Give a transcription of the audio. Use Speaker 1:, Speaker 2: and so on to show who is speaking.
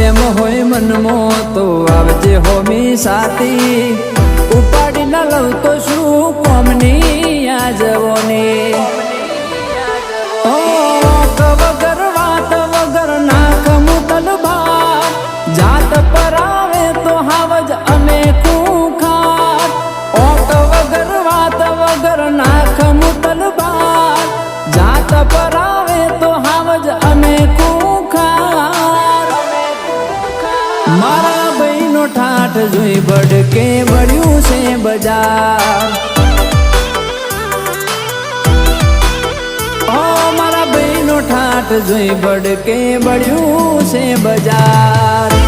Speaker 1: પ્રેમ હોય મનમાં તો આવજે હોમી સાથી ઉપાડી ના લઉં તો શું કોમની આ જવોની વગર વાત વગર નાખ મુતલ બા જાત પર આવે તો હાવજ અમે ખૂંખાર ઓટ વગર વાત વગર નાખ મુતલ બા જાત પર આવે તો હાવજ અમે ખૂંખાર મારા ભાઈનો ઠાઠ જોઈ બડકે બળ્યું છે બજાર ઠાઠ જોઈ બડકે બળ્યું છે બજાર